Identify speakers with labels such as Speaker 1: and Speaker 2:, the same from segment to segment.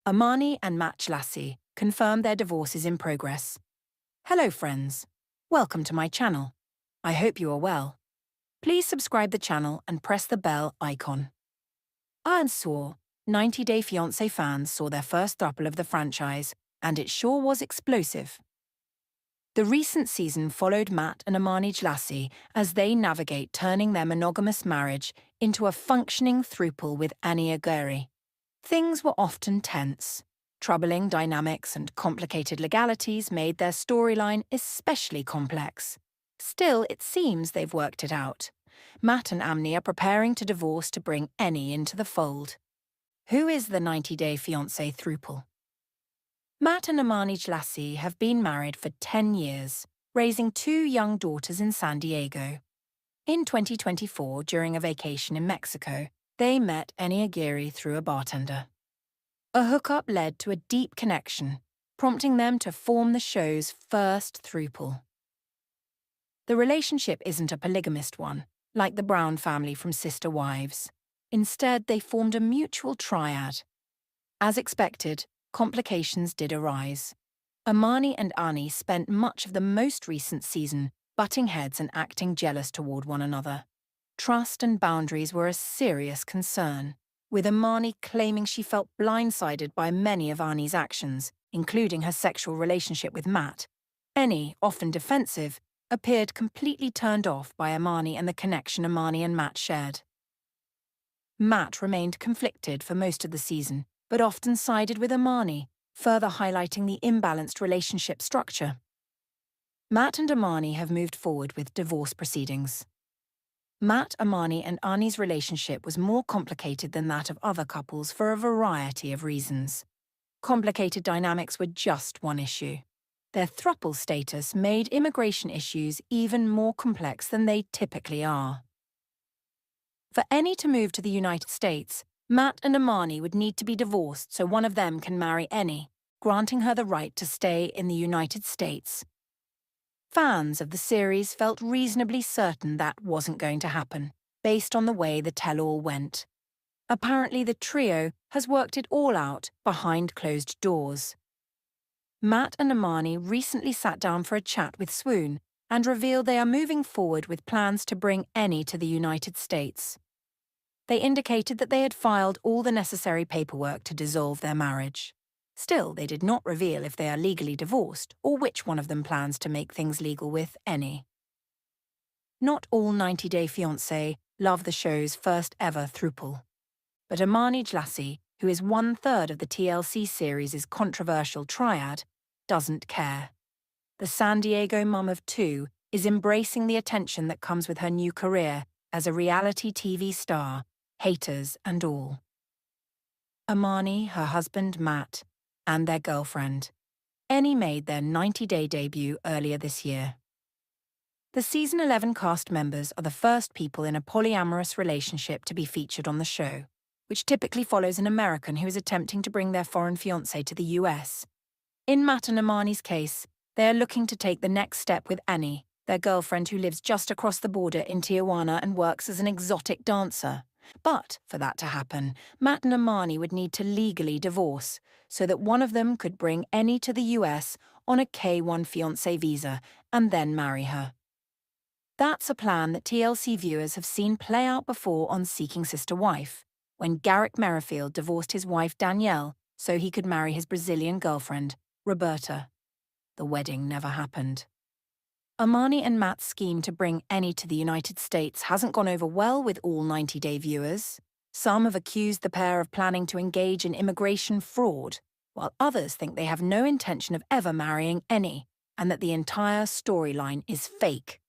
Speaker 1: Amani and Matt Jlassi confirm their divorce is in progress. Hello friends, welcome to my channel. I hope you are well. Please subscribe the channel and press the bell icon. And saw 90 Day Fiancé fans saw their first throuple of the franchise, and it sure was explosive. The recent season followed Matt and Amani Jlassi as they navigate turning their monogamous marriage into a functioning throuple with Annie Aguirre. Things were often tense. Troubling dynamics and complicated legalities made their storyline especially complex. Still, it seems they've worked it out. Matt and Amani are preparing to divorce to bring Annie into the fold. Who is the 90 Day Fiancé throuple? Matt and Amani Jlassi have been married for 10 years, raising 2 young daughters in San Diego. In 2024, during a vacation in Mexico, they met Annie Aguirre through a bartender. A hookup led to a deep connection, prompting them to form the show's first throuple. The relationship isn't a polygamist one, like the Brown family from Sister Wives. Instead, they formed a mutual triad. As expected, complications did arise. Amani and Annie spent much of the most recent season butting heads and acting jealous toward one another. Trust and boundaries were a serious concern, with Amani claiming she felt blindsided by many of Annie's actions, including her sexual relationship with Matt. Annie, often defensive, appeared completely turned off by Amani and the connection Amani and Matt shared. Matt remained conflicted for most of the season, but often sided with Amani, further highlighting the imbalanced relationship structure. Matt and Amani have moved forward with divorce proceedings. Matt, Amani and Annie's relationship was more complicated than that of other couples for a variety of reasons. Complicated dynamics were just one issue. Their throuple status made immigration issues even more complex than they typically are. For Annie to move to the United States, Matt and Amani would need to be divorced so one of them can marry Annie, granting her the right to stay in the United States. Fans of the series felt reasonably certain that wasn't going to happen, based on the way the tell-all went. Apparently the trio has worked it all out behind closed doors. Matt and Amani recently sat down for a chat with Swoon and revealed they are moving forward with plans to bring Annie to the United States. They indicated that they had filed all the necessary paperwork to dissolve their marriage. Still, they did not reveal if they are legally divorced or which one of them plans to make things legal with Annie. Not all 90 Day Fiancé love the show's first ever throuple. But Amani Jlassi, who is 1/3 of the TLC series' controversial triad, doesn't care. The San Diego mum of 2 is embracing the attention that comes with her new career as a reality TV star, haters and all. Amani, her husband Matt, and their girlfriend, Annie, made their 90-day debut earlier this year. The Season 11 cast members are the first people in a polyamorous relationship to be featured on the show, which typically follows an American who is attempting to bring their foreign fiancé to the US. In Matt and Amani's case, they are looking to take the next step with Annie, their girlfriend who lives just across the border in Tijuana and works as an exotic dancer. But for that to happen, Matt and Amani would need to legally divorce, so that one of them could bring Annie to the US on a K-1 fiancé visa and then marry her. That's a plan that TLC viewers have seen play out before on Seeking Sister Wife, when Garrick Merrifield divorced his wife Danielle so he could marry his Brazilian girlfriend, Roberta. The wedding never happened. Amani and Matt's scheme to bring Annie to the United States hasn't gone over well with all 90 Day viewers. Some have accused the pair of planning to engage in immigration fraud, while others think they have no intention of ever marrying Annie, and that the entire storyline is fake.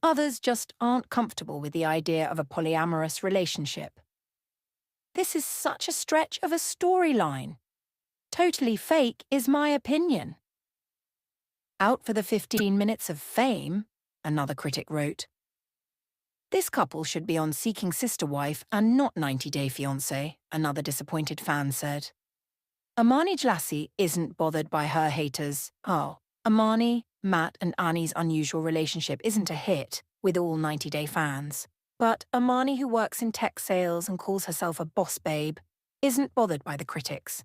Speaker 1: Others just aren't comfortable with the idea of a polyamorous relationship. This is such a stretch of a storyline. Totally fake is my opinion. Out for the 15 minutes of fame, another critic wrote. This couple should be on Seeking Sister Wife and not 90 Day Fiancé, another disappointed fan said. Amani Jlassi isn't bothered by her haters. Oh, Amani, Matt and Annie's unusual relationship isn't a hit with all 90 Day fans. But Amani, who works in tech sales and calls herself a boss babe, isn't bothered by the critics.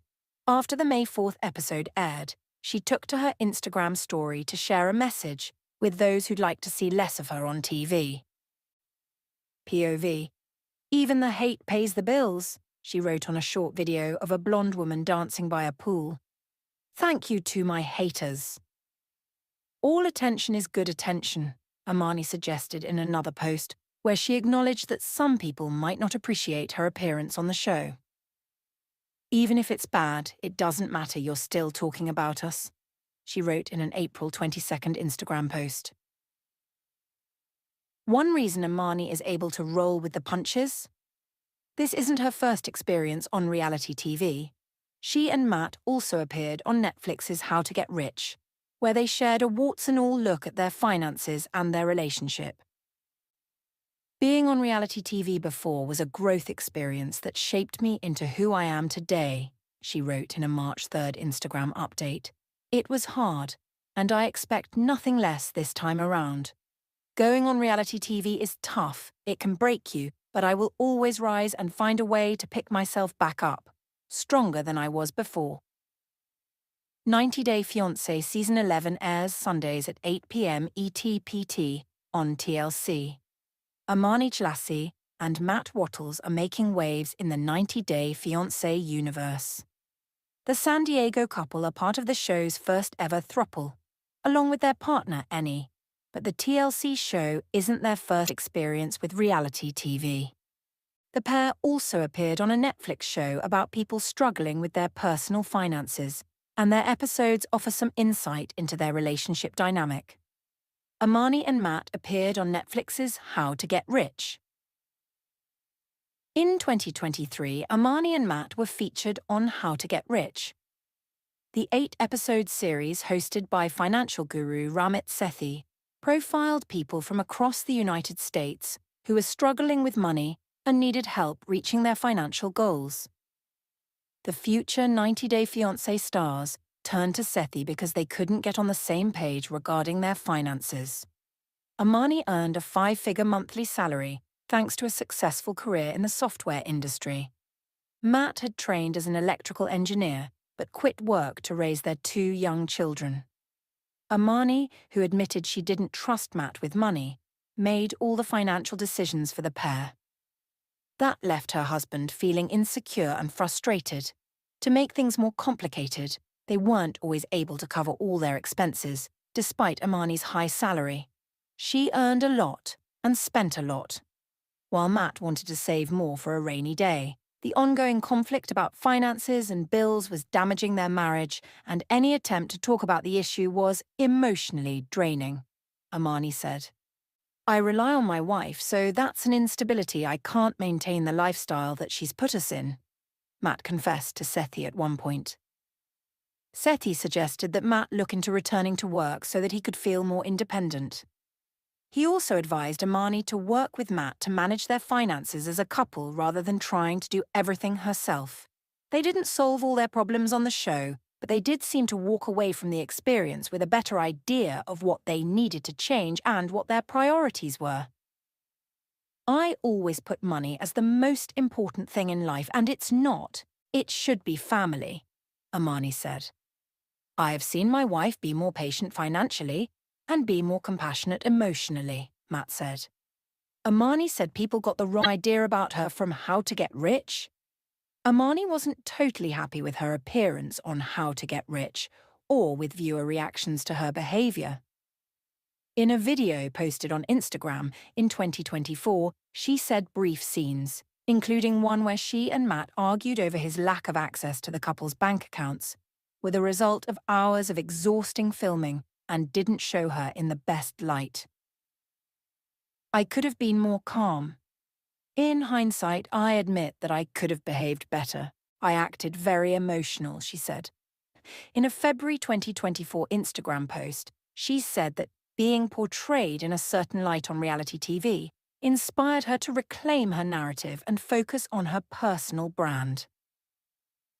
Speaker 1: After the May 4th episode aired, she took to her Instagram story to share a message with those who'd like to see less of her on TV. POV. Even the hate pays the bills, she wrote on a short video of a blonde woman dancing by a pool. Thank you to my haters. All attention is good attention, Amani suggested in another post, where she acknowledged that some people might not appreciate her appearance on the show. Even if it's bad, it doesn't matter, you're still talking about us, she wrote in an April 22nd Instagram post. One reason Amani is able to roll with the punches? This isn't her first experience on reality TV. She and Matt also appeared on Netflix's How to Get Rich, where they shared a warts-and-all look at their finances and their relationship. Being on reality TV before was a growth experience that shaped me into who I am today, she wrote in a March 3rd Instagram update. It was hard, and I expect nothing less this time around. Going on reality TV is tough, it can break you, but I will always rise and find a way to pick myself back up, stronger than I was before. 90 Day Fiancé Season 11 airs Sundays at 8 p.m. ET/PT on TLC. Amani Jlassi and Matt are making waves in the 90 Day Fiancé universe. The San Diego couple are part of the show's first ever throuple, along with their partner Annie, but the TLC show isn't their first experience with reality TV. The pair also appeared on a Netflix show about people struggling with their personal finances, and their episodes offer some insight into their relationship dynamic. Amani and Matt appeared on Netflix's How to Get Rich. In 2023, Amani and Matt were featured on How to Get Rich. The 8-episode series hosted by financial guru Ramit Sethi profiled people from across the United States who were struggling with money and needed help reaching their financial goals. The future 90 Day Fiancé stars turned to Sethi because they couldn't get on the same page regarding their finances. Amani earned a 5-figure monthly salary thanks to a successful career in the software industry. Matt had trained as an electrical engineer but quit work to raise their 2 young children. Amani, who admitted she didn't trust Matt with money, made all the financial decisions for the pair. That left her husband feeling insecure and frustrated. To make things more complicated, they weren't always able to cover all their expenses, despite Amani's high salary. She earned a lot and spent a lot, while Matt wanted to save more for a rainy day. The ongoing conflict about finances and bills was damaging their marriage, and any attempt to talk about the issue was emotionally draining, Amani said. I rely on my wife, so that's an instability. I can't maintain the lifestyle that she's put us in, Matt confessed to Sethi at one point. Sethi suggested that Matt look into returning to work so that he could feel more independent. He also advised Amani to work with Matt to manage their finances as a couple rather than trying to do everything herself. They didn't solve all their problems on the show, but they did seem to walk away from the experience with a better idea of what they needed to change and what their priorities were. I always put money as the most important thing in life, and it's not. It should be family, Amani said. I have seen my wife be more patient financially and be more compassionate emotionally, Matt said. Amani said people got the wrong idea about her from How to Get Rich. Amani wasn't totally happy with her appearance on How to Get Rich or with viewer reactions to her behavior. In a video posted on Instagram in 2024, she said brief scenes, including one where she and Matt argued over his lack of access to the couple's bank accounts, were the result of hours of exhausting filming and didn't show her in the best light. I could have been more calm. In hindsight, I admit that I could have behaved better. I acted very emotional, she said. In a February 2024 Instagram post, she said that being portrayed in a certain light on reality TV inspired her to reclaim her narrative and focus on her personal brand.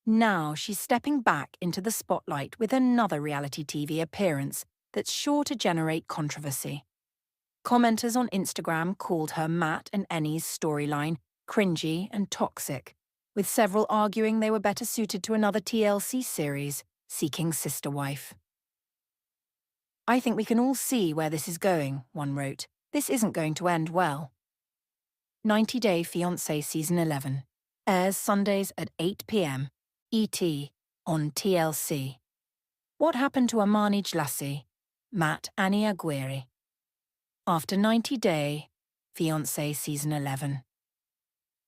Speaker 1: Now she's stepping back into the spotlight with another reality TV appearance that's sure to generate controversy. Commenters on Instagram called her Matt and Annie's storyline cringy and toxic, with several arguing they were better suited to another TLC series, Seeking Sister Wife. "I think we can all see where this is going," one wrote. "This isn't going to end well." 90 Day Fiancé Season 11 airs Sundays at 8 p.m. ET on TLC. What happened to Amani Jlassi, Matt Annie Aguirre? After 90 Day Fiancé Season 11.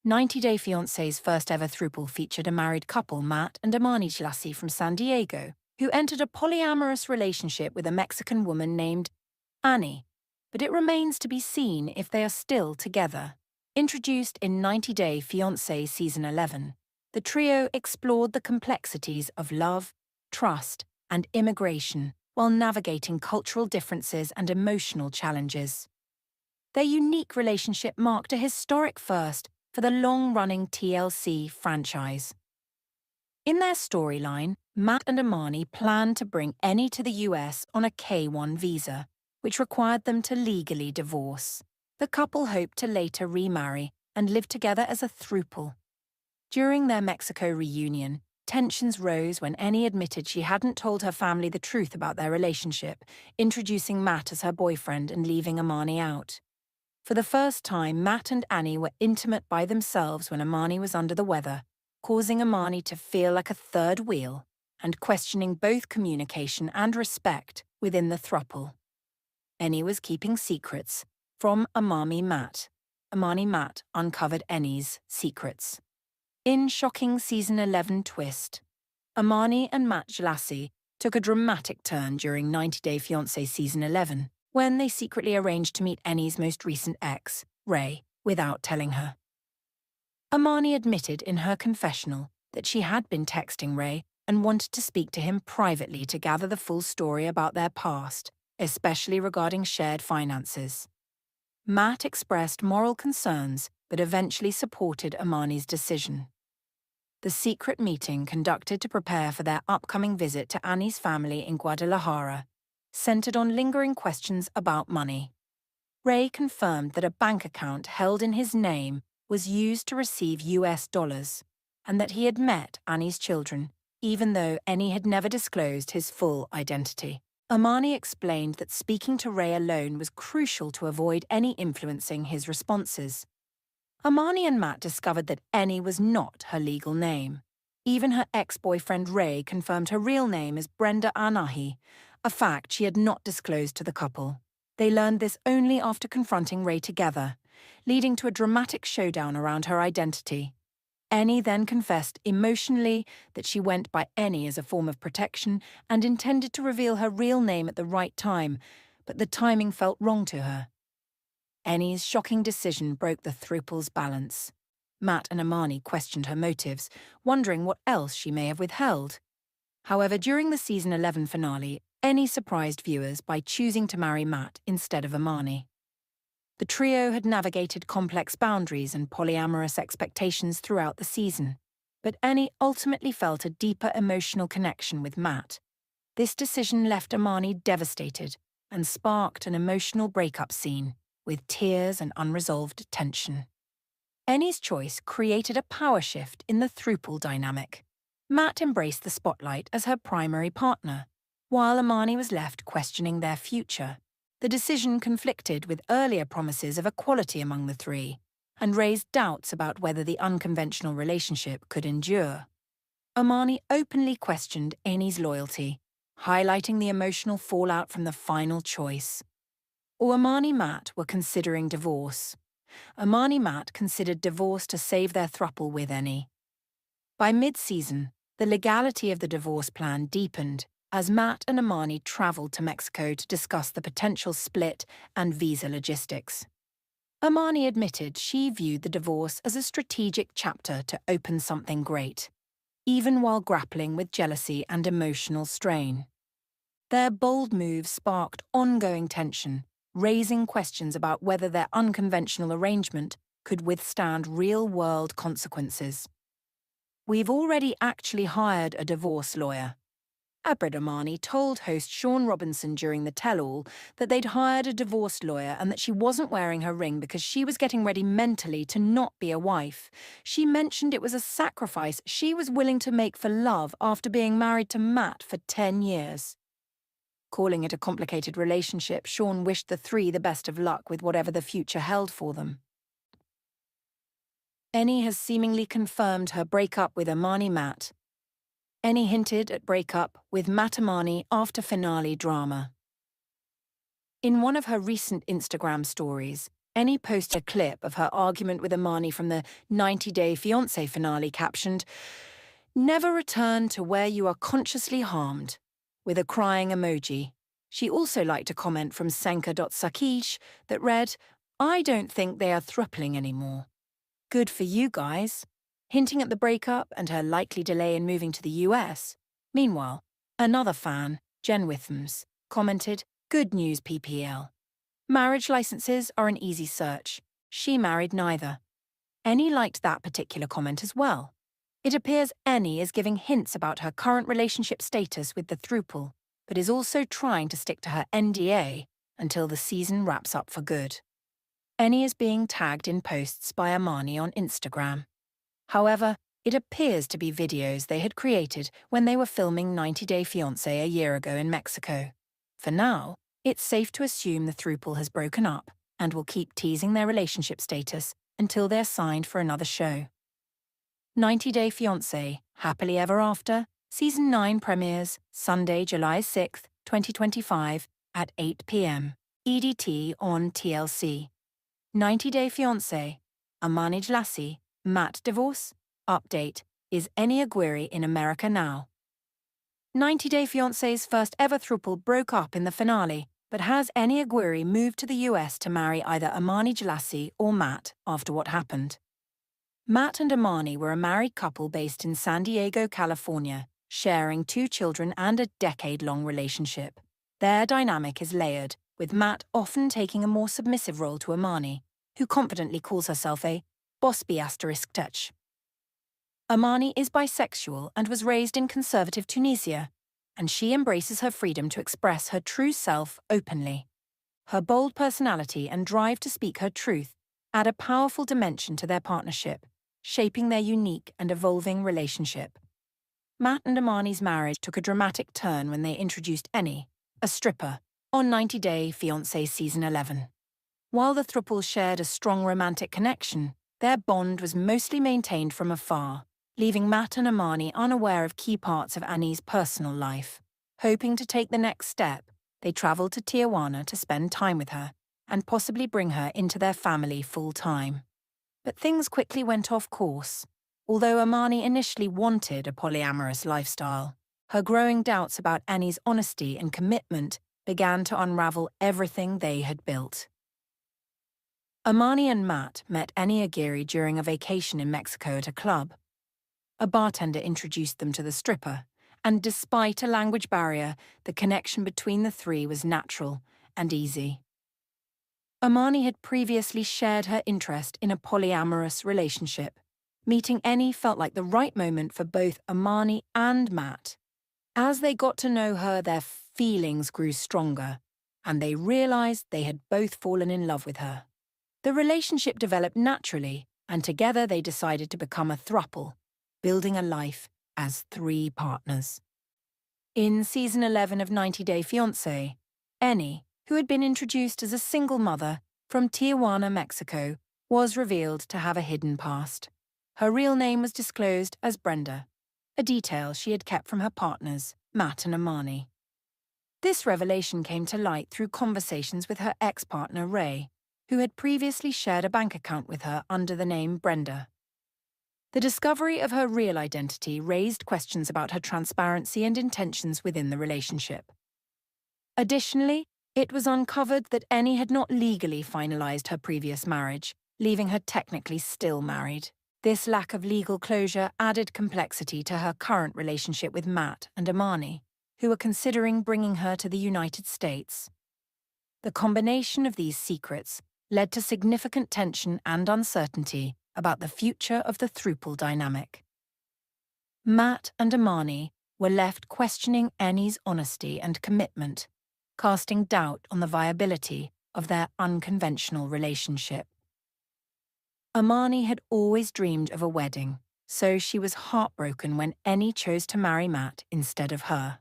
Speaker 1: 90 Day Fiancé's first ever throuple featured a married couple, Matt and Amani Jlassi from San Diego, who entered a polyamorous relationship with a Mexican woman named Annie, but it remains to be seen if they are still together. Introduced in 90 Day Fiancé Season 11, the trio explored the complexities of love, trust, and immigration while navigating cultural differences and emotional challenges. Their unique relationship marked a historic first for the long-running TLC franchise. In their storyline, Matt and Amani planned to bring Annie to the US on a K-1 visa, which required them to legally divorce. The couple hoped to later remarry and live together as a throuple. During their Mexico reunion, tensions rose when Annie admitted she hadn't told her family the truth about their relationship, introducing Matt as her boyfriend and leaving Amani out. For the first time, Matt and Annie were intimate by themselves when Amani was under the weather, causing Amani to feel like a third wheel and questioning both communication and respect within the throuple. Annie was keeping secrets from Amani Matt. Amani Matt uncovered Annie's secrets. In shocking Season 11 twist, Amani and Matt Jlassi took a dramatic turn during 90 Day Fiancé Season 11, when they secretly arranged to meet Annie's most recent ex, Ray, without telling her. Amani admitted in her confessional that she had been texting Ray and wanted to speak to him privately to gather the full story about their past, especially regarding shared finances. Matt expressed moral concerns but eventually supported Amani's decision. The secret meeting conducted to prepare for their upcoming visit to Annie's family in Guadalajara centered on lingering questions about money. Ray confirmed that a bank account held in his name was used to receive US dollars, and that he had met Annie's children, even though Annie had never disclosed his full identity. Amani explained that speaking to Ray alone was crucial to avoid any influencing his responses. Amani and Matt discovered that Annie was not her legal name. Even her ex-boyfriend Ray confirmed her real name as Brenda Anahi, a fact she had not disclosed to the couple. They learned this only after confronting Ray together, leading to a dramatic showdown around her identity. Annie then confessed emotionally that she went by Annie as a form of protection and intended to reveal her real name at the right time, but the timing felt wrong to her. Annie's shocking decision broke the throuple's balance. Matt and Amani questioned her motives, wondering what else she may have withheld. However, during the Season 11 finale, Annie surprised viewers by choosing to marry Matt instead of Amani. The trio had navigated complex boundaries and polyamorous expectations throughout the season, but Annie ultimately felt a deeper emotional connection with Matt. This decision left Amani devastated and sparked an emotional breakup scene, with tears and unresolved tension. Annie's choice created a power shift in the throuple dynamic. Matt embraced the spotlight as her primary partner, while Amani was left questioning their future. The decision conflicted with earlier promises of equality among the three, and raised doubts about whether the unconventional relationship could endure. Amani openly questioned Annie's loyalty, highlighting the emotional fallout from the final choice. Amani Matt were considering divorce. Amani Matt considered divorce to save their throuple with Annie. By mid-season, the legality of the divorce plan deepened as Matt and Amani traveled to Mexico to discuss the potential split and visa logistics. Amani admitted she viewed the divorce as a strategic chapter to open something great, even while grappling with jealousy and emotional strain. Their bold move sparked ongoing tension, raising questions about whether their unconventional arrangement could withstand real-world consequences. "We've already actually hired a divorce lawyer," Abrid Amani told host Sean Robinson during the tell-all that they'd hired a divorce lawyer and that she wasn't wearing her ring because she was getting ready mentally to not be a wife. She mentioned it was a sacrifice she was willing to make for love after being married to Matt for 10 years. Calling it a complicated relationship, Sean wished the three the best of luck with whatever the future held for them. Eni has seemingly confirmed her breakup with Amani Matt. Eni hinted at breakup with Matt Amani after finale drama. In one of her recent Instagram stories, Eni posted a clip of her argument with Amani from the 90-Day Fiancé finale captioned, "Never return to where you are consciously harmed," with a crying emoji. She also liked a comment from Senka.Sakish that read, "I don't think they are thruppling anymore. Good for you guys," hinting at the breakup and her likely delay in moving to the US. Meanwhile, another fan, Jen Withams, commented, "Good news, PPL. Marriage licenses are an easy search. She married neither." Eni liked that particular comment as well. It appears Eni is giving hints about her current relationship status with the throuple, but is also trying to stick to her NDA until the season wraps up for good. Eni is being tagged in posts by Amani on Instagram. However, it appears to be videos they had created when they were filming 90-Day Fiancé a year ago in Mexico. For now, it's safe to assume the throuple has broken up and will keep teasing their relationship status until they're signed for another show. 90-Day Fiancé, Happily Ever After, Season 9 premieres Sunday, July 6, 2025 at 8 p.m. EDT on TLC. 90-Day Fiancé, Amani Jlassi, Matt divorce, update, is Eni Aguirre in America now? 90-Day Fiancé's first ever throuple broke up in the finale, but has Eni Aguirre moved to the US to marry either Amani Jlassi or Matt after what happened? Matt and Amani were a married couple based in San Diego, California, sharing 2 children and a decade-long relationship. Their dynamic is layered, with Matt often taking a more submissive role to Amani, who confidently calls herself a boss-bee asterisk touch. Amani is bisexual and was raised in conservative Tunisia, and she embraces her freedom to express her true self openly. Her bold personality and drive to speak her truth add a powerful dimension to their partnership, shaping their unique and evolving relationship. Matt and Amani's marriage took a dramatic turn when they introduced Eni, a stripper, on 90-Day Fiancé Season 11. While the throuple shared a strong romantic connection, their bond was mostly maintained from afar, leaving Matt and Amani unaware of key parts of Eni's personal life. Hoping to take the next step, they traveled to Tijuana to spend time with her and possibly bring her into their family full-time. But things quickly went off course. Although Amani initially wanted a polyamorous lifestyle, her growing doubts about Eni's honesty and commitment began to unravel everything they had built. Amani and Matt met Eni Aguirre during a vacation in Mexico at a club. A bartender introduced them to the stripper, and despite a language barrier, the connection between the three was natural and easy. Amani had previously shared her interest in a polyamorous relationship. Meeting Eni felt like the right moment for both Amani and Matt. As they got to know her, their feelings grew stronger, and they realized they had both fallen in love with her. The relationship developed naturally, and together they decided to become a throuple, building a life as 3 partners. In Season 11 of 90-Day Fiancé, Eni, who had been introduced as a single mother from Tijuana, Mexico, was revealed to have a hidden past. Her real name was disclosed as Brenda, a detail she had kept from her partners, Matt and Amani. This revelation came to light through conversations with her ex-partner Ray, who had previously shared a bank account with her under the name Brenda. The discovery of her real identity raised questions about her transparency and intentions within the relationship. Additionally, it was uncovered that Eni had not legally finalized her previous marriage, leaving her technically still married. This lack of legal closure added complexity to her current relationship with Matt and Amani, who were considering bringing her to the United States. The combination of these secrets led to significant tension and uncertainty about the future of the throuple dynamic. Matt and Amani were left questioning Annie's honesty and commitment, casting doubt on the viability of their unconventional relationship. Amani had always dreamed of a wedding, so she was heartbroken when Annie chose to marry Matt instead of her.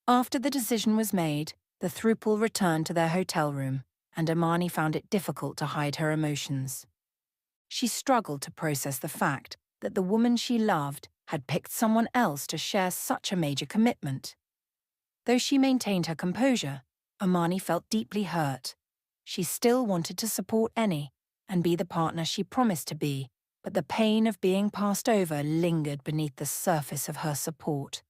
Speaker 1: After the decision was made, the throuple returned to their hotel room, and Amani found it difficult to hide her emotions. She struggled to process the fact that the woman she loved had picked someone else to share such a major commitment. Though she maintained her composure, Amani felt deeply hurt. She still wanted to support Annie and be the partner she promised to be, but the pain of being passed over lingered beneath the surface of her support.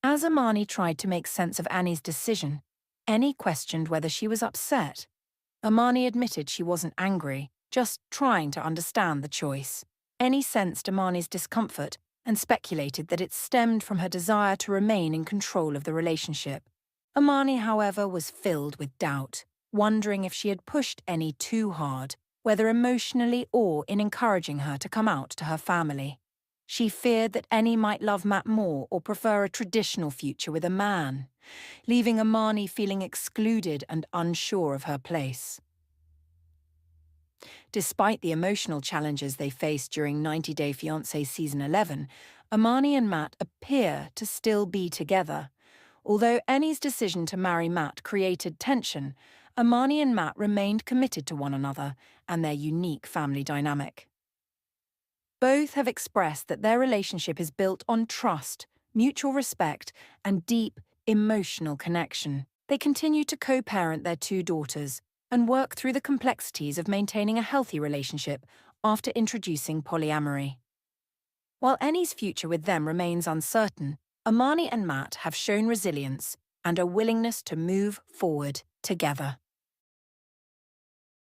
Speaker 1: As Amani tried to make sense of Annie's decision, Annie questioned whether she was upset. Amani admitted she wasn't angry, just trying to understand the choice. Annie sensed Amani's discomfort and speculated that it stemmed from her desire to remain in control of the relationship. Amani, however, was filled with doubt, wondering if she had pushed Annie too hard, whether emotionally or in encouraging her to come out to her family. She feared that Annie might love Matt more or prefer a traditional future with a man, leaving Amani feeling excluded and unsure of her place. Despite the emotional challenges they faced during 90 Day Fiancé Season 11, Amani and Matt appear to still be together. Although Annie's decision to marry Matt created tension, Amani and Matt remained committed to one another and their unique family dynamic. Both have expressed that their relationship is built on trust, mutual respect, and deep, emotional connection. They continue to co-parent their two daughters and work through the complexities of maintaining a healthy relationship after introducing polyamory. While Annie's future with them remains uncertain, Amani and Matt have shown resilience and a willingness to move forward together.